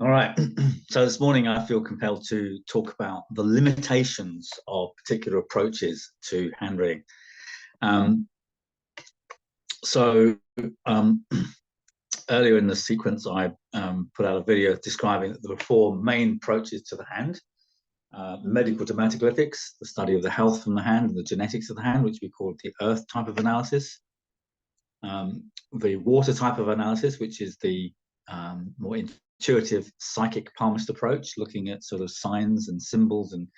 All right. So this morning I feel compelled to talk about the limitations of particular approaches to handreading. Earlier in the sequence, I put out a video describing that there were four main approaches to the hand. Medical dermatoglyphics, the study of the health from the hand and the genetics of the hand, which we call the earth type of analysis. The water type of analysis, which is the more intuitive psychic palmist approach, looking at sort of signs and symbols and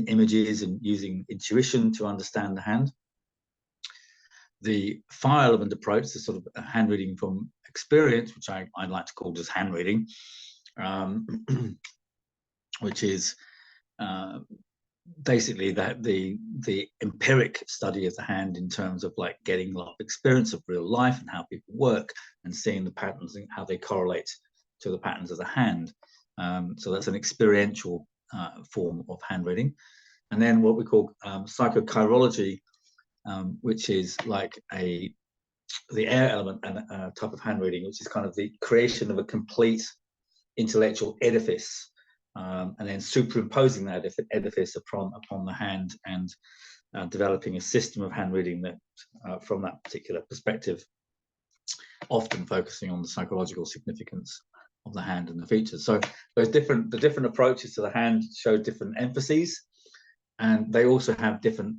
images and using intuition to understand the hand. The fire element approach, the sort of hand reading from experience, which I'd like to call just hand reading, which is basically that the empiric study of the hand in terms of like getting a lot of experience of real life and how people work and seeing the patterns and how they correlate to the patterns of the hand. So that's an experiential form of hand reading. And then what we call Chirology, which is like the air element and type of hand reading, which is kind of the creation of a complete intellectual edifice, and then superimposing that edifice upon the hand and developing a system of hand reading that from that particular perspective, often focusing on the psychological significance of the hand and the features. So the different approaches to the hand show different emphases, and they also have different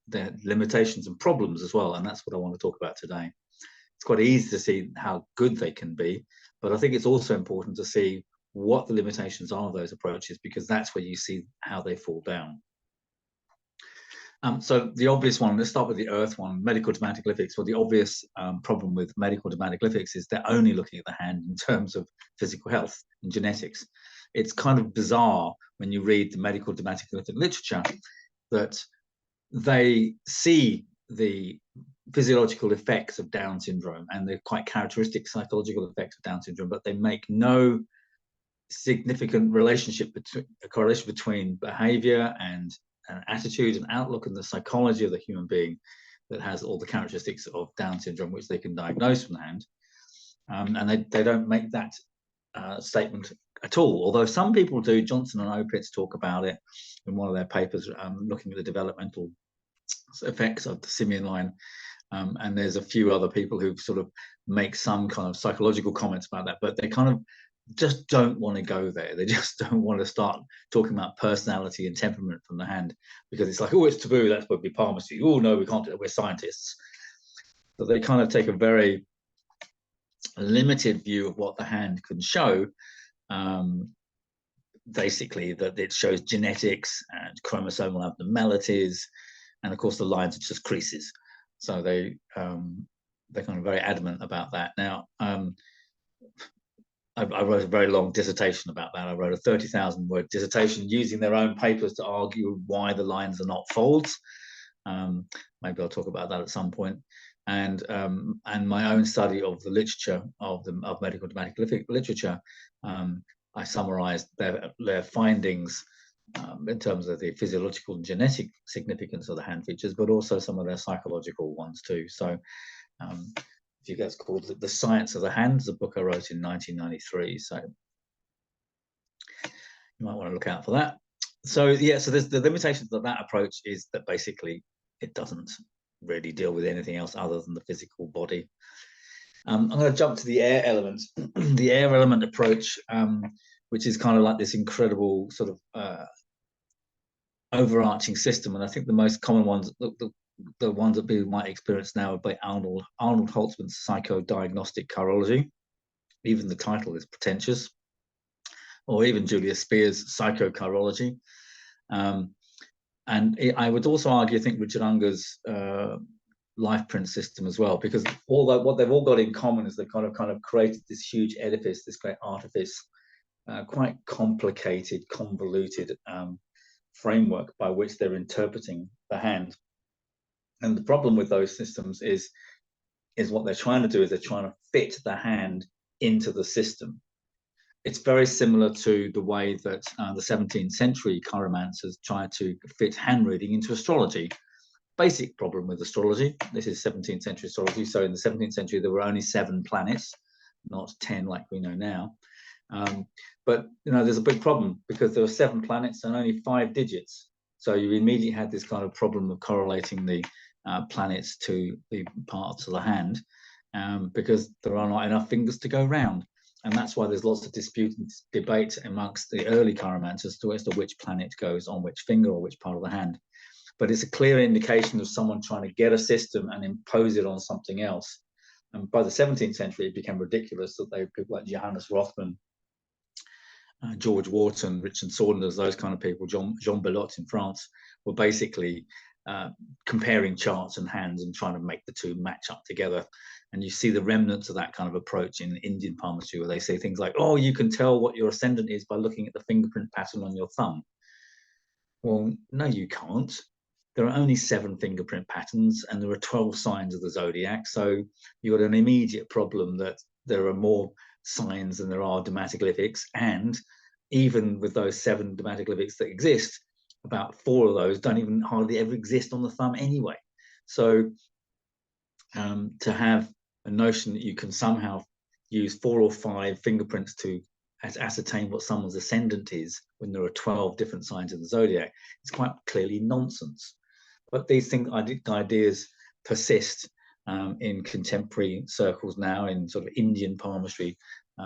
their limitations and problems as well, and that's what I want to talk about today. It's quite easy to see how good they can be, but I think it's also important to see what the limitations are of those approaches, because that's where you see how they fall down. So the obvious one, let's start with the earth one, medical dermatoglyphics. Well, the obvious problem with medical dermatoglyphics is they're only looking at the hand in terms of physical health and genetics. It's kind of bizarre when you read the medical dermatoglyphic literature that they see the physiological effects of Down syndrome and the quite characteristic psychological effects of Down syndrome, but they make no significant correlation between behavior and attitude and outlook and the psychology of the human being that has all the characteristics of Down syndrome, which they can diagnose from the hand. And they don't make that statement at all, although some people do. Johnson and Opitz talk about it in one of their papers, looking at the developmental effects of the Simian line. And there's a few other people who sort of make some kind of psychological comments about that, but they kind of just don't want to go there. They just don't want to start talking about personality and temperament from the hand, because it's like, oh, it's taboo, that's what we palmistry. Oh no, we can't do it, we're scientists. So they kind of take a very limited view of what the hand can show. Basically that it shows genetics and chromosomal abnormalities, and of course the lines are just creases. So they're kind of very adamant about that. Now, I wrote a very long dissertation about that. I wrote a 30,000 word dissertation using their own papers to argue why the lines are not folds. Maybe I'll talk about that at some point. And my own study of the literature of medical dermatoglyphic literature, I summarized their findings in terms of the physiological and genetic significance of the hand features, but also some of their psychological ones too. So if you guys called The Science of the Hand, the book I wrote in 1993. So you might want to look out for that. So yeah, so there's the limitations of that approach is that basically it doesn't really deal with anything else other than the physical body. I'm going to jump to the air element. The air element approach, which is kind of like this incredible sort of overarching system. And I think the most common ones, the ones that people might experience now are by Arnold Holtzman's psycho-diagnostic chirology. Even the title is pretentious. Or even Julius Spear's psycho-chirology. And I would also argue, I think, Richard Unger's life print system as well, because what they've all got in common is they've kind of created this huge edifice, this great artifice, quite complicated, convoluted framework by which they're interpreting the hand. And the problem with those systems is what they're trying to do is they're trying to fit the hand into the system. It's very similar to the way that the 17th century chiromancers tried to fit hand reading into astrology. Basic problem with astrology. This is 17th century astrology. So in the 17th century, there were only 7 planets, not 10 like we know now. But there's a big problem because there are 7 planets and only 5 digits. So you immediately had this kind of problem of correlating the planets to the parts of the hand, because there are not enough fingers to go round. And that's why there's lots of dispute and debate amongst the early chiromancers as to which planet goes on which finger or which part of the hand. But it's a clear indication of someone trying to get a system and impose it on something else. And by the 17th century, it became ridiculous that people like Johannes Rothman, George Wharton, Richard Saunders, those kind of people, Jean Belot in France, were basically comparing charts and hands and trying to make the two match up together. And you see the remnants of that kind of approach in Indian palmistry, where they say things like, oh, you can tell what your ascendant is by looking at the fingerprint pattern on your thumb. Well, no, you can't. There are only 7 fingerprint patterns and there are 12 signs of the zodiac. So you've got an immediate problem that there are more signs than there are dermatoglyphics. And even with those 7 dermatoglyphics that exist, about 4 of those don't even hardly ever exist on the thumb anyway. So to have a notion that you can somehow use 4 or 5 fingerprints to ascertain what someone's ascendant is when there are 12 different signs of the zodiac, it's quite clearly nonsense. But these ideas persist in contemporary circles now, in sort of Indian palmistry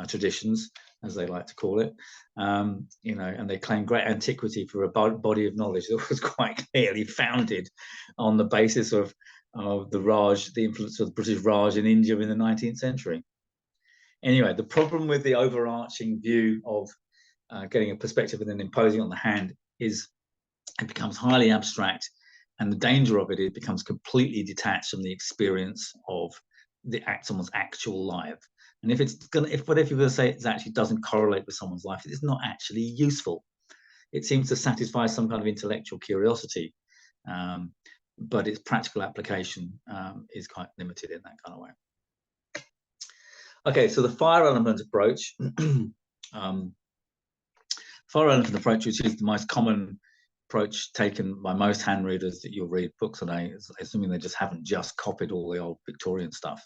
traditions, as they like to call it, and they claim great antiquity for a body of knowledge that was quite clearly founded on the basis of the Raj, the influence of the British Raj in India in the 19th century. Anyway, the problem with the overarching view of getting a perspective and then imposing on the hand is it becomes highly abstract, and the danger of it becomes completely detached from the experience of someone's actual life. And if whatever you're going to say it actually doesn't correlate with someone's life, it's not actually useful. It seems to satisfy some kind of intellectual curiosity, but its practical application is quite limited in that kind of way. Okay, so the fire element approach, which is the most common approach taken by most hand readers that you'll read books today, assuming they just haven't just copied all the old Victorian stuff.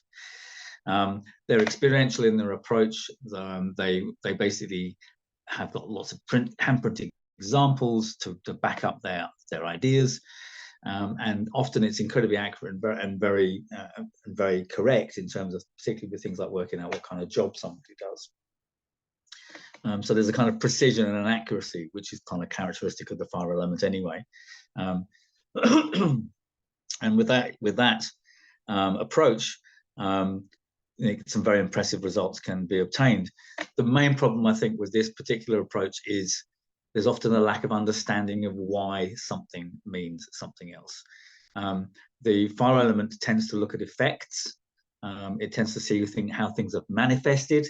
They're experiential in their approach. They basically have got lots of handprinted examples to back up their ideas. And often it's incredibly accurate and very correct in terms of particularly with things like working out what kind of job somebody does. So there's a kind of precision and an accuracy, which is kind of characteristic of the fire element anyway. And with that approach, some very impressive results can be obtained. The main problem, I think, with this particular approach is there's often a lack of understanding of why something means something else. The fire element tends to look at effects. It tends to see how things are manifested.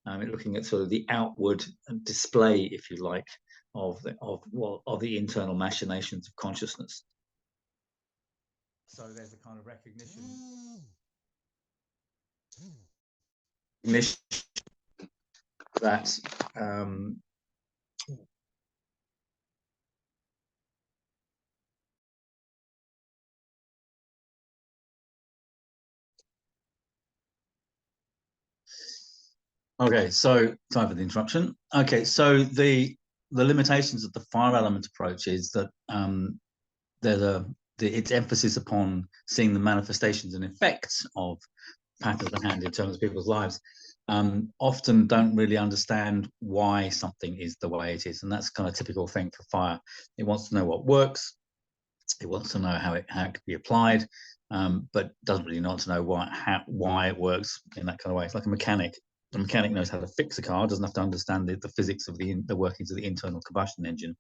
Looking at sort of the outward display, if you like, of the internal machinations of consciousness. So there's a kind of recognition that okay, so sorry for the interruption. Okay, so the limitations of the fire element approach is that its emphasis upon seeing the manifestations and effects of patterns of hand in terms of people's lives often don't really understand why something is the way it is, and that's kind of a typical thing for fire. It wants to know what works. It wants to know how it can be applied, but doesn't really want to know why it works in that kind of way. It's like a mechanic. The mechanic knows how to fix a car, doesn't have to understand the physics of the workings of the internal combustion engine.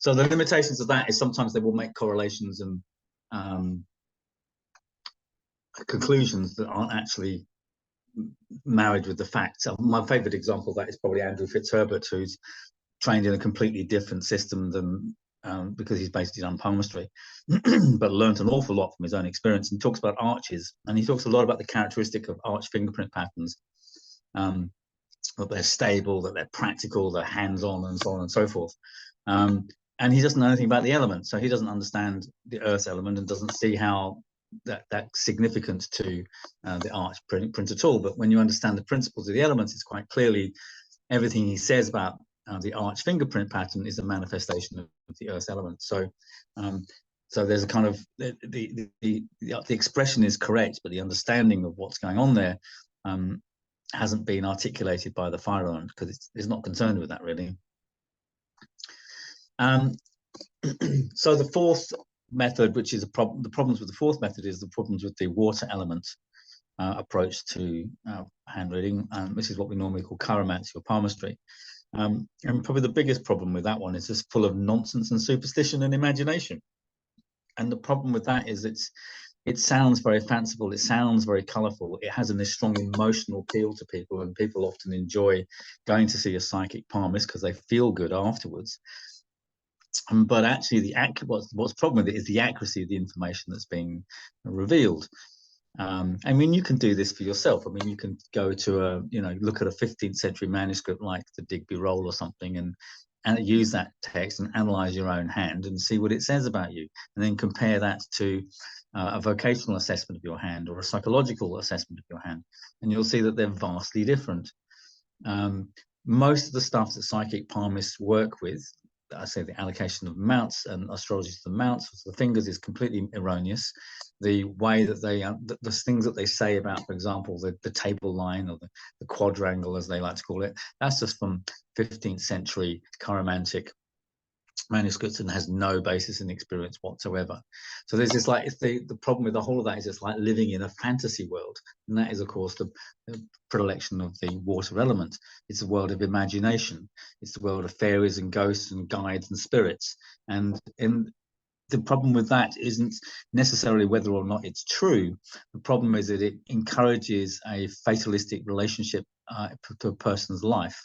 So the limitations of that is sometimes they will make correlations and conclusions that aren't actually married with the facts. My favorite example of that is probably Andrew Fitzherbert, who's trained in a completely different system than because he's basically done palmistry, but learned an awful lot from his own experience, and talks about arches, and he talks a lot about the characteristic of arch fingerprint patterns, that they're stable, that they're practical, they're hands-on, and so on and so forth. And he doesn't know anything about the elements, so he doesn't understand the earth element and doesn't see how that's significant to the arch print at all. But when you understand the principles of the elements, it's quite clearly everything he says about the arch fingerprint pattern is a manifestation of the earth element. So so there's a kind of the expression is correct, but the understanding of what's going on there hasn't been articulated by the fire element, because it's not concerned with that really. So the fourth method, which is a problem, the problems with the fourth method is the problems with the water element approach to hand reading. This is what we normally call chiromancy or palmistry. And probably the biggest problem with that one is just full of nonsense and superstition and imagination. And the problem with that is it sounds very fanciful, it sounds very colourful, it has a strong emotional appeal to people, and people often enjoy going to see a psychic palmist because they feel good afterwards. But actually, what's the problem with it is the accuracy of the information that's being revealed. I mean, you can do this for yourself. I mean, you can go to look at a 15th century manuscript like the Digby Roll or something, and use that text and analyze your own hand and see what it says about you, and then compare that to a vocational assessment of your hand or a psychological assessment of your hand, and you'll see that they're vastly different. Most of the stuff that psychic palmists work with, I say the allocation of mounts and astrology to the mounts, to the fingers, is completely erroneous. The way that they, the things that they say about, for example, the table line or the quadrangle, as they like to call it, that's just from 15th century chiromantic manuscripts and has no basis in experience whatsoever. So there's this the problem with the whole of that is it's like living in a fantasy world, and that is of course the predilection of the water element. It's a world of imagination, it's the world of fairies and ghosts and guides and spirits, and the problem with that isn't necessarily whether or not it's true. The problem is that it encourages a fatalistic relationship to a person's life.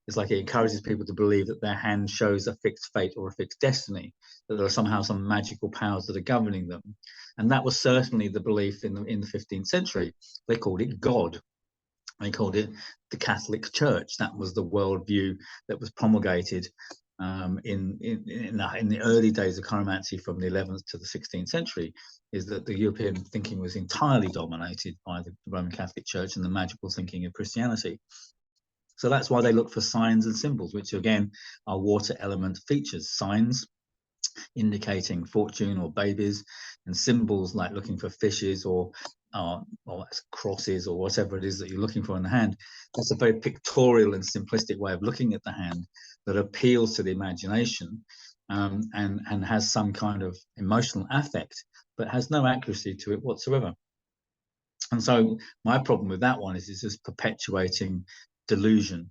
It's like it encourages people to believe that their hand shows a fixed fate or a fixed destiny, that there are somehow some magical powers that are governing them. And that was certainly the belief in the 15th century. They called it God. They called it the Catholic Church. That was the worldview that was promulgated in the early days of chiromancy, from the 11th to the 16th century, is that the European thinking was entirely dominated by the Roman Catholic Church and the magical thinking of Christianity. So that's why they look for signs and symbols, which again are water element features. Signs indicating fortune or babies, and symbols like looking for fishes or crosses or whatever it is that you're looking for in the hand. That's a very pictorial and simplistic way of looking at the hand that appeals to the imagination and has some kind of emotional affect, but has no accuracy to it whatsoever. And so my problem with that one is it's just perpetuating delusion.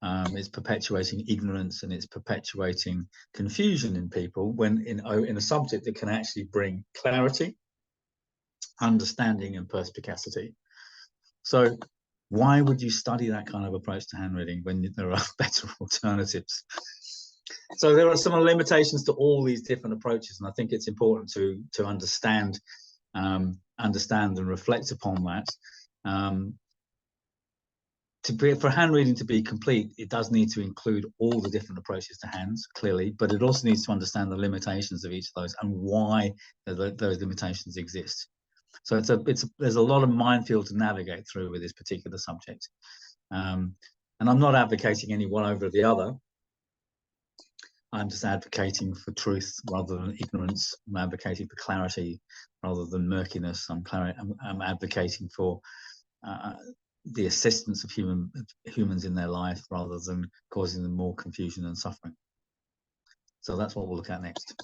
It's perpetuating ignorance, and it's perpetuating confusion in people when in a subject that can actually bring clarity, understanding, and perspicacity. So why would you study that kind of approach to hand reading when there are better alternatives? So there are some limitations to all these different approaches, and I think it's important to understand and reflect upon that. For hand reading to be complete, it does need to include all the different approaches to hands, clearly, but it also needs to understand the limitations of each of those and why those limitations exist. So there's a lot of minefield to navigate through with this particular subject. And I'm not advocating any one over the other. I'm just advocating for truth rather than ignorance. I'm advocating for clarity rather than murkiness. I'm advocating for the assistance of humans in their life rather than causing them more confusion and suffering. So that's what we'll look at next.